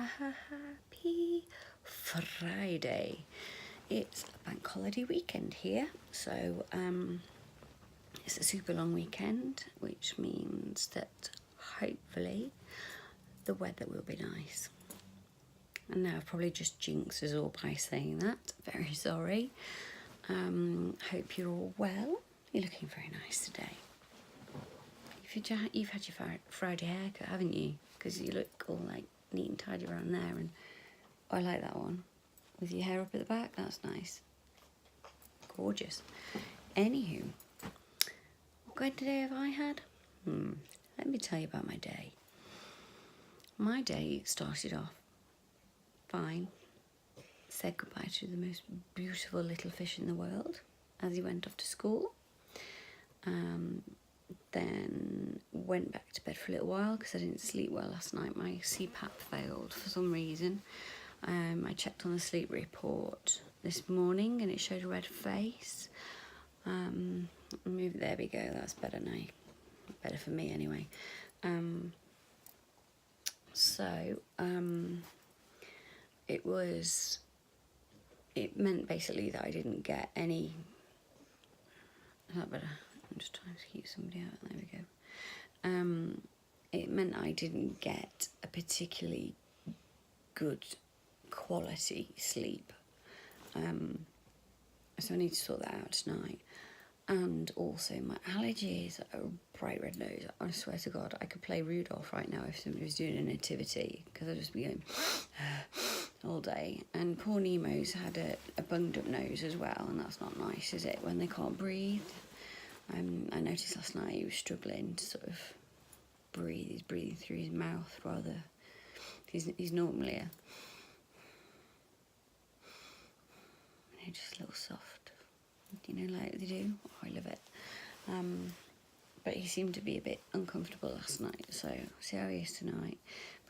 Happy Friday. It's a bank holiday weekend here, so it's a super long weekend, which means that hopefully the weather will be nice. And now I've probably just jinxed us all by saying that. Very sorry. Hope you're all well. You're looking very nice today. You've had your Friday haircut, haven't you? Because you look all like neat and tidy around there, and I like that one with your hair up at the back. That's nice, gorgeous. Anywho, what kind of day have I had? Let me tell you about my day. My day started off fine. Said goodbye to the most beautiful little fish in the world as he went off to school. Then went back to bed for a little while because I didn't sleep well last night. My CPAP failed for some reason. I checked on the sleep report this morning and it showed a red face. There we go, that's better now. Better for me anyway. It meant basically that I didn't get any. Is that better? I'm just trying to keep somebody out. There we go. It meant I didn't get a particularly good quality sleep. So I need to sort that out tonight. And also my allergies are a bright red nose. I swear to God, I could play Rudolph right now if somebody was doing a nativity, because I'd just be going all day. And poor Nemo's had a bunged up nose as well, and that's not nice, is it, when they can't breathe? I noticed last night he was struggling to sort of breathe. He's breathing through his mouth rather. He's normally just a little soft, like they do. Oh, I love it. But he seemed to be a bit uncomfortable last night, so see how he is tonight.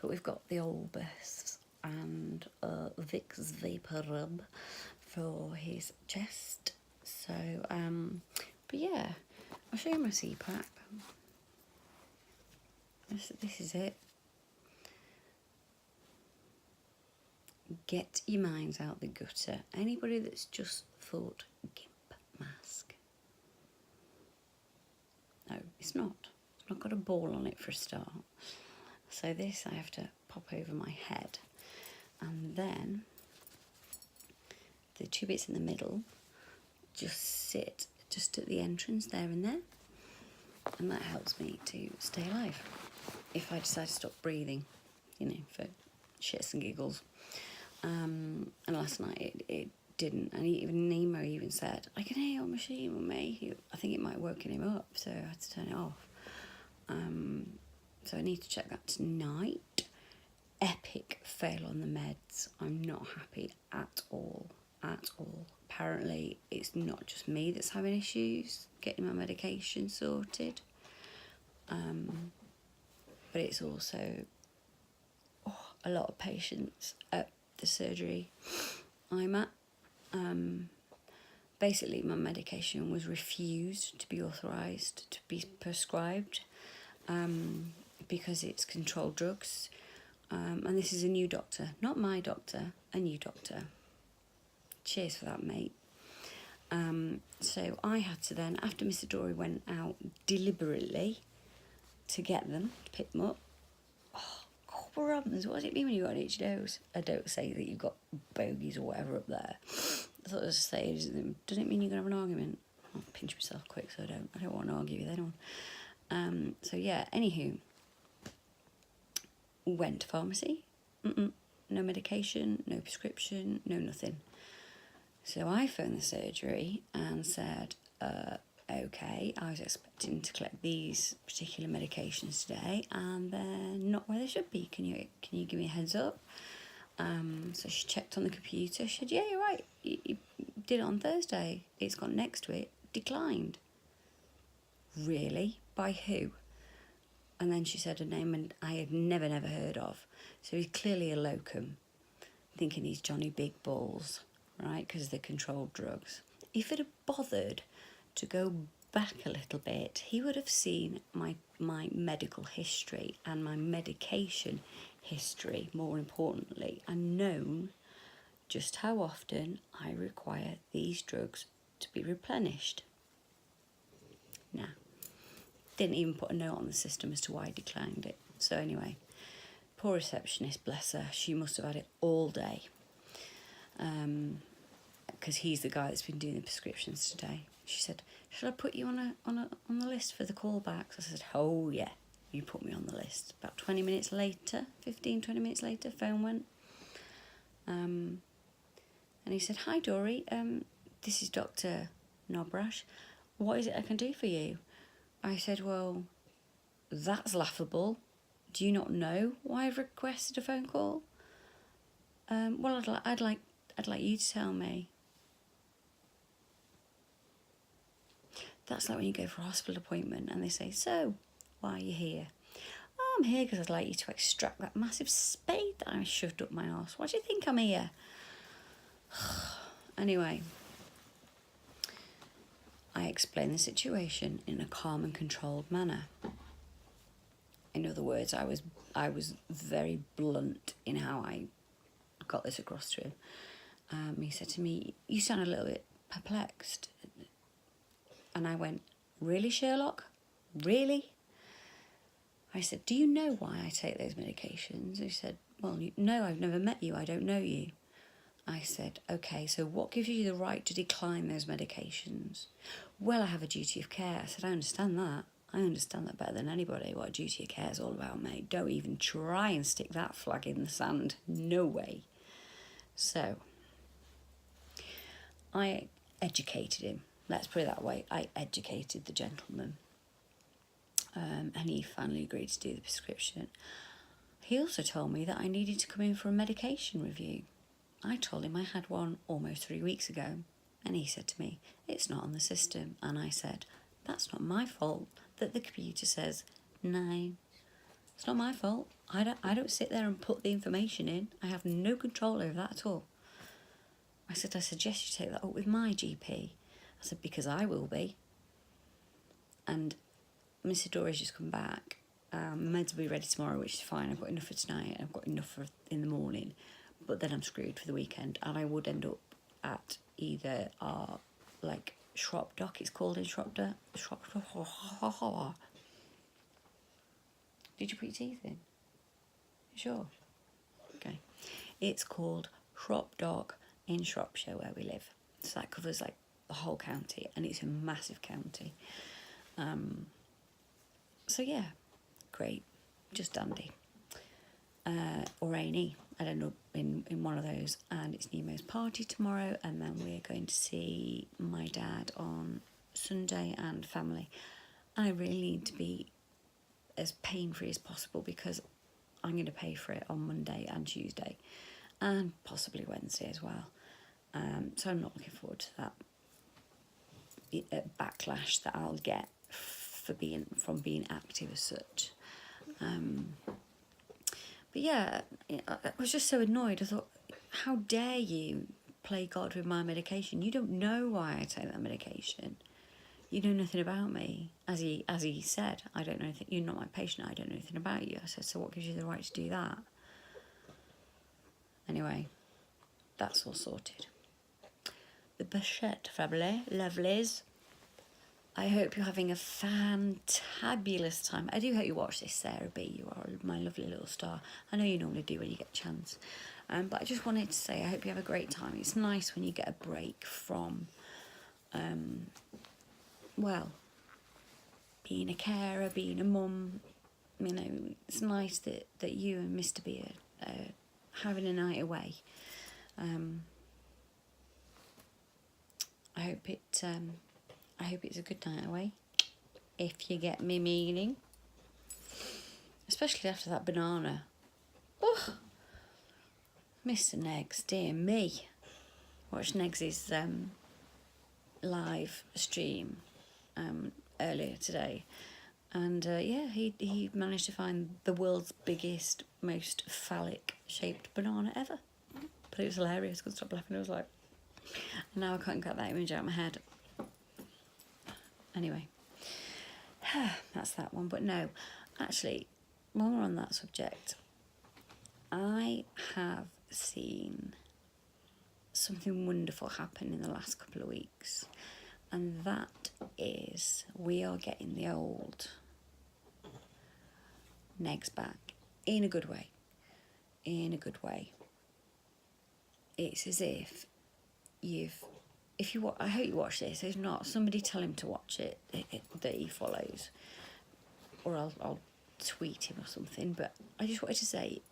But we've got the Olbus and Vicks Vapor Rub for his chest. So, but yeah, I'll show you my CPAP. This is it. Get your minds out the gutter. Anybody that's just thought GIMP mask. No, it's not. It's not got a ball on it for a start. So this I have to pop over my head. And then the two bits in the middle just sit just at the entrance there and there. And that helps me to stay alive if I decide to stop breathing, for shits and giggles. And last night it didn't, and even Nemo even said, I can hear your machine, Mummy. I think it might have woken him up, so I had to turn it off. So I need to check that tonight. Epic fail on the meds. I'm not happy at all. Apparently it's not just me that's having issues getting my medication sorted, but it's also a lot of patients at the surgery I'm at. Basically my medication was refused to be authorised to be prescribed because it's controlled drugs, and this is a new doctor, not my doctor, a new doctor. Cheers for that, mate. So I had to then, after Mr. Dory went out deliberately to get them, to pick them up. Crumbs, what does it mean when you got an itchy nose? I don't say that you've got bogies or whatever up there. I thought I was saying, doesn't it mean you're going to have an argument? I'll pinch myself quick so I don't want to argue with anyone. So yeah, anywho, went to pharmacy. No medication, no prescription, no nothing. So I phoned the surgery and said, okay, I was expecting to collect these particular medications today and they're not where they should be. Can you give me a heads up? So she checked on the computer. She said, yeah, you're right. You did it on Thursday. It's got next to it. Declined. Really? By who? And then she said a name and I had never heard of. So he's clearly a locum, thinking he's Johnny Big Balls, right? Because of the controlled drugs. If it had bothered to go back a little bit, he would have seen my medical history and my medication history, more importantly, and known just how often I require these drugs to be replenished. Now, didn't even put a note on the system as to why I declined it. So anyway, poor receptionist, bless her, she must have had it all day. Because he's the guy that's been doing the prescriptions today. She said, "Shall I put you on the list for the callbacks?" I said, "Oh yeah, you put me on the list." About 20 minutes later, 15-20 minutes later, phone went. And he said, "Hi Dory, this is Dr. Nobrash. What is it I can do for you?" I said, "Well, that's laughable. Do you not know why I've requested a phone call?" "Well, I'd like you to tell me." That's like when you go for a hospital appointment and they say, "So, why are you here?" "Oh, I'm here because I'd like you to extract that massive spade that I shoved up my arse. Why do you think I'm here?" Anyway, I explained the situation in a calm and controlled manner. In other words, I was very blunt in how I got this across to him. He said to me, "You sound a little bit perplexed." And I went, "Really, Sherlock? Really?" I said, "Do you know why I take those medications?" He said, "Well, no, I've never met you. I don't know you." I said, "Okay, so what gives you the right to decline those medications?" "Well, I have a duty of care." I said, "I understand that. I understand that better than anybody, what a duty of care is all about, mate. Don't even try and stick that flag in the sand. No way." So, I educated him. Let's put it that way. I educated the gentleman. And he finally agreed to do the prescription. He also told me that I needed to come in for a medication review. I told him I had one almost 3 weeks ago. And he said to me, "It's not on the system." And I said, "That's not my fault that the computer says no. It's not my fault. I don't sit there and put the information in. I have no control over that at all." I said, "I suggest you take that up with my GP." I said, "Because I will be." And Mr. Dory's just come back. Meds will be ready tomorrow, which is fine. I've got enough for tonight. I've got enough for in the morning. But then I'm screwed for the weekend. And I would end up at either our, Shrop Dock, it's called in Shropshire. Did you put your teeth in? Sure. Okay. It's called Shrop Dock in Shropshire, where we live. So that covers the whole county, and it's a massive county. So yeah, great, just dandy. Or A&E, I'd end up in one of those, and it's Nemo's party tomorrow, and then we're going to see my dad on Sunday and family. And I really need to be as pain-free as possible because I'm going to pay for it on Monday and Tuesday, and possibly Wednesday as well. So I'm not looking forward to that backlash that I'll get from being active as such. But yeah, I was just so annoyed. I thought, how dare you play God with my medication? You don't know why I take that medication. You know nothing about me. As he said, "I don't know anything. You're not my patient. I don't know anything about you." I said, "So what gives you the right to do that?" Anyway, that's all sorted. The Bichette family, lovelies. I hope you're having a fantabulous time. I do hope you watch this, Sarah B. You are my lovely little star. I know you normally do when you get a chance. But I just wanted to say I hope you have a great time. It's nice when you get a break from, being a carer, being a mum. You know, it's nice that you and Mr. B are having a night away. I hope it's a good night away, if you get me meaning. Especially after that banana. Oh, Mr. Neggs, dear me. Watched Neggs' live stream earlier today. And he managed to find the world's biggest, most phallic-shaped banana ever. But it was hilarious. I couldn't stop laughing. I was like... And now I can't get that image out of my head. Anyway, that's that one. But no, actually, while we're on that subject, I have seen something wonderful happen in the last couple of weeks, and that is we are getting the old negs back in a good way. In a good way. It's as if I hope you watch this. If not, somebody tell him to watch it that he follows, or I'll tweet him or something. But I just wanted to say,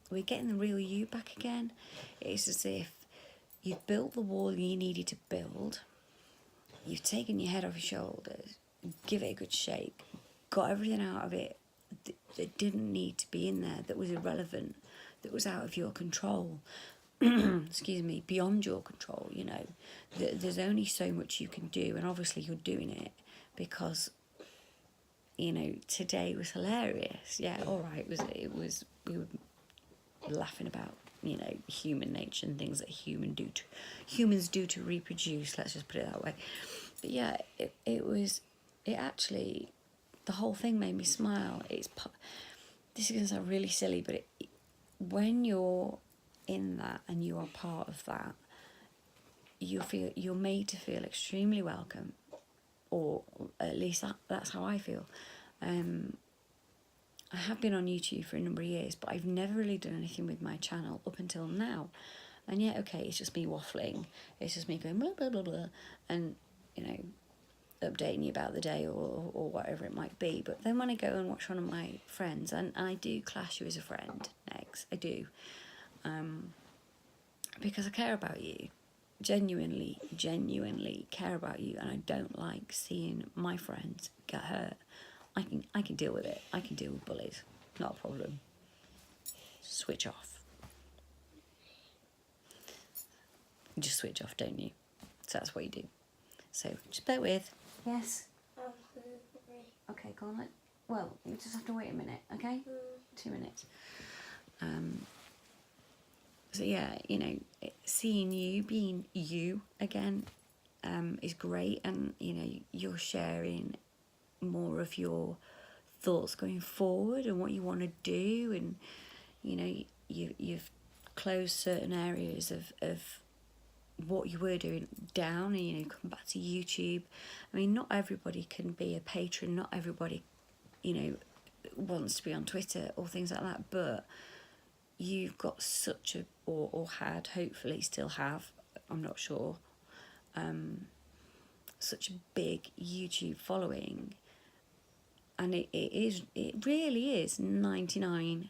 we're getting the real you back again. It's as if you've built the wall you needed to build. You've taken your head off your shoulders, give it a good shake, got everything out of it that didn't need to be in there, that was irrelevant, that was out of your control. Excuse me, beyond your control, you know. There's only so much you can do, and obviously you're doing it because, you know, today was hilarious. Yeah, all right, we were laughing about, you know, human nature and things that humans do to reproduce, let's just put it that way. But yeah, it actually, the whole thing made me smile. This is going to sound really silly, but when you're in that and you are part of that, you're made to feel extremely welcome, or at least that's how I feel. I have been on YouTube for a number of years, but I've never really done anything with my channel up until now. And yeah, okay, it's just me waffling. It's just me going blah, blah, blah, blah, and, you know, updating you about the day or whatever it might be. But then when I go and watch one of my friends, and I do class you as a friend, Negs, I do, because I care about you. Genuinely care about you, and I don't like seeing my friends get hurt. I can deal with it. I can deal with bullies. Not a problem. Switch off. You just switch off, don't you? So that's what you do. So just bear with. Yes? Okay, go on. Well, you just have to wait a minute, okay? 2 minutes. So yeah, you know, seeing you being you again is great, and, you know, you're sharing more of your thoughts going forward and what you want to do, and, you know, you've closed certain areas of what you were doing down, and, you know, come back to YouTube. I mean, not everybody can be a patron, not everybody, you know, wants to be on Twitter or things like that, but you've got such a, or had, hopefully still have, I'm not sure, such a big YouTube following, and it really is 99%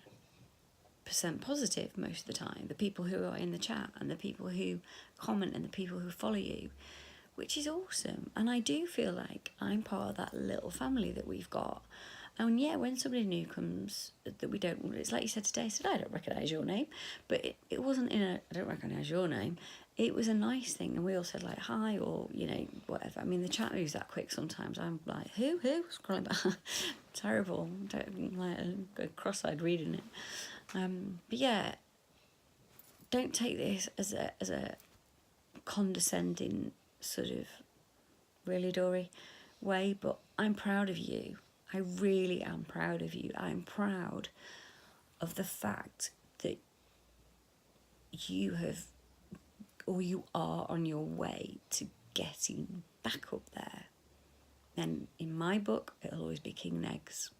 positive most of the time. The people who are in the chat, and the people who comment, and the people who follow you, which is awesome. And I do feel like I'm part of that little family that we've got. And yeah, when somebody new comes that we don't, it's like you said today, I said, I don't recognise your name. But it wasn't in a, I don't recognise your name. It was a nice thing. And we all said like, hi, or, you know, whatever. I mean, the chat moves that quick sometimes. I'm like, who? Scrolling back. Terrible. Don't, like, go cross-eyed reading it. But yeah, don't take this as a condescending sort of really Dory way, but I'm proud of you. I really am proud of you. I'm proud of the fact that you have, or you are on your way to getting back up there. And in my book, it'll always be King Negs.